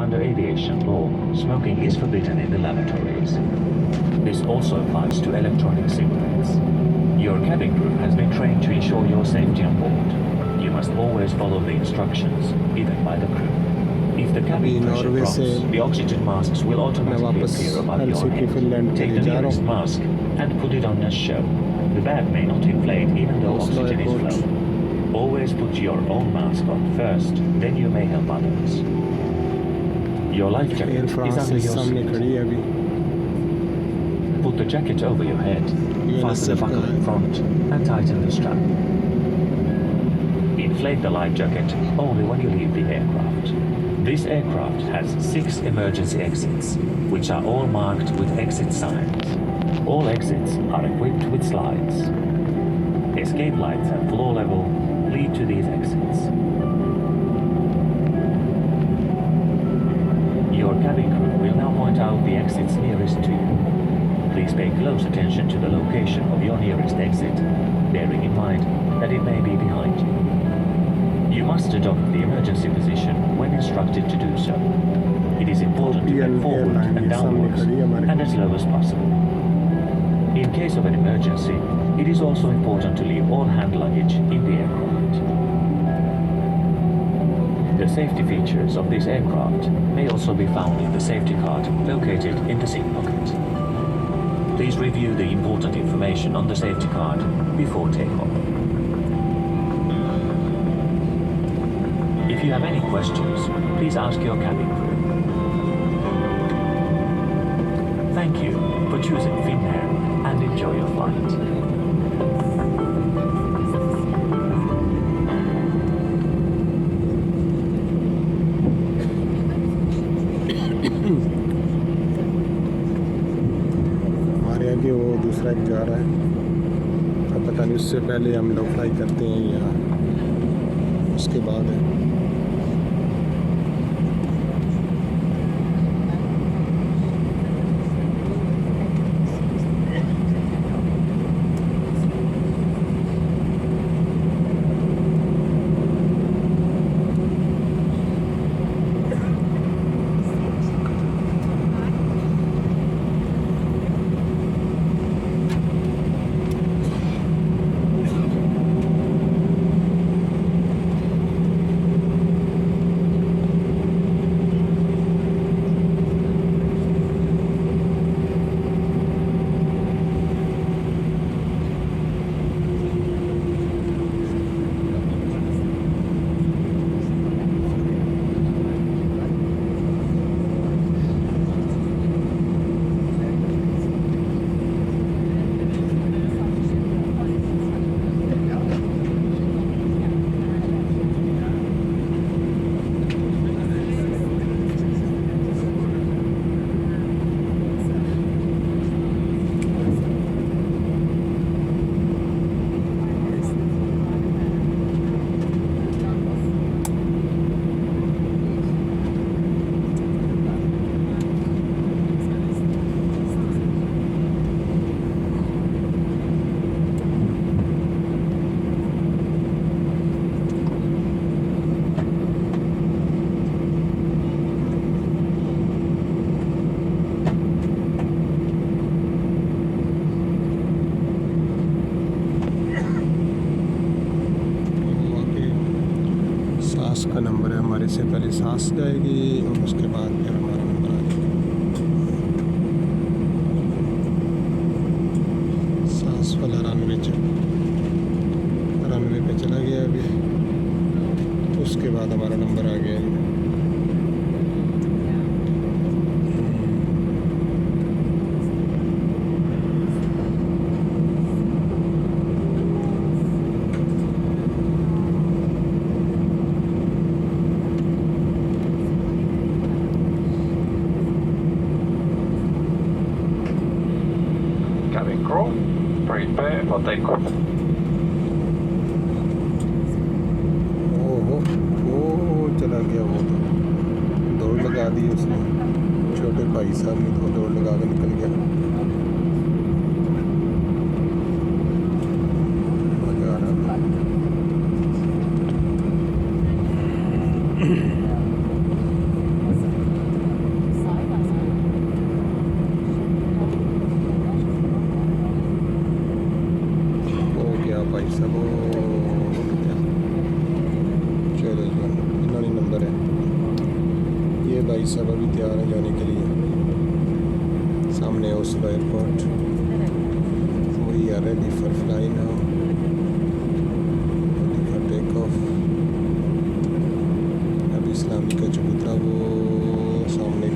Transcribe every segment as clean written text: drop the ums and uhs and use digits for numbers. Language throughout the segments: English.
under aviation law, smoking is forbidden in the lavatories. This also applies to electronic cigarettes. Your cabin crew has been trained to ensure your safety on board. You must always follow the instructions given by the crew. If the cabin pressure drops, the oxygen masks will automatically appear above your head. Take the nearest mask and put it on as shown. The bag may not inflate even though oxygen is flowing. Always put your own mask on first, then you may help others. Your life jacket is under your seat. Put the jacket over your head, fasten the buckle in front, and tighten the strap. Inflate the life jacket only when you leave the aircraft. This aircraft has 6 emergency exits, which are all marked with exit signs. All exits are equipped with slides. Escape lights at floor level lead to these exits. Your cabin crew will now point out the exits nearest to you. Please pay close attention to the location of your nearest exit, bearing in mind that it may be behind you. You must adopt the emergency position when instructed to do so. It is important to get forward and downwards and as low as possible. In case of an emergency, it is also important to leave all hand luggage in the aircraft. The safety features of this aircraft may also be found in the safety card located in the seat pocket. Please review the important information on the safety card before takeoff. If you have any questions, please ask your cabin crew. Thank you for choosing Finnair and enjoy your flight. हमारे आगे वो दूसरा एक जा रहा है, अब पता नहीं उससे पहले हम लोग फ्लाई करते हैं या उसके बाद है। का नंबर है, हमारे से पहले सांस जाएगी और उसके बाद फिर हमारा नंबर आ जाएगा। सांस वाला रनवे पे चला गया अभी, उसके बाद हमारा नंबर आ गया है। Cabin crew, prepare for takeoff. ओहो वो चला गया, वो तो दौड़ लगा दी उसने, छोटे भाई साहब ने तो दौड़ लगा के निकल गया। मजा आ रहा था। भाई सब अभी तैयार हैं जाने के लिए। सामने Oslo airport. We are ready for fly now, ready for take off. अभी इस्लामी का चबूतरा वो सामने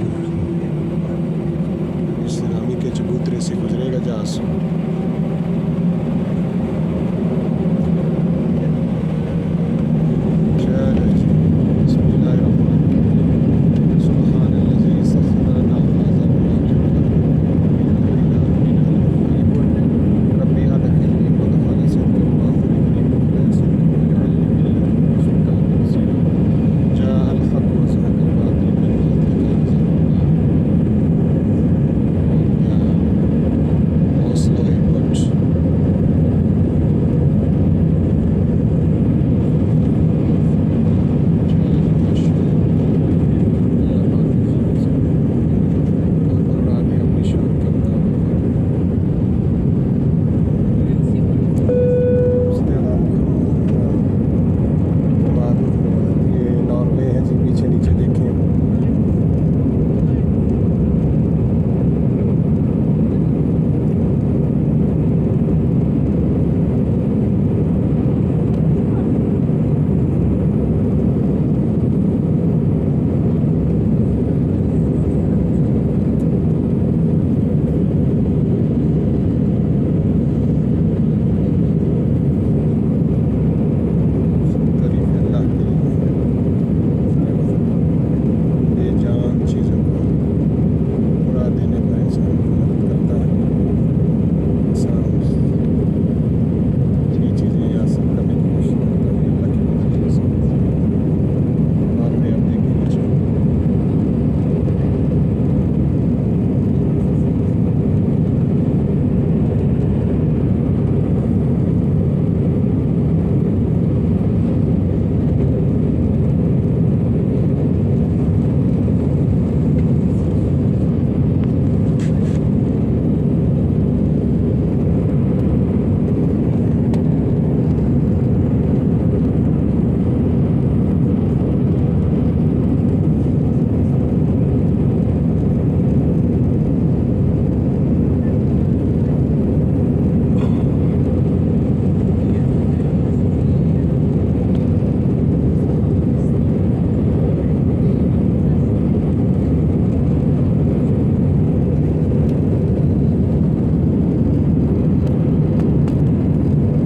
इस्लामी के चबूतरे से गुजरेगा जहाज़।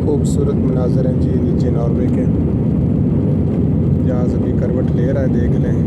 खूबसूरत मनाजर हैं जी नीचे नॉर्वे के। जहाज़ अभी करवट ले रहा है, देख लें।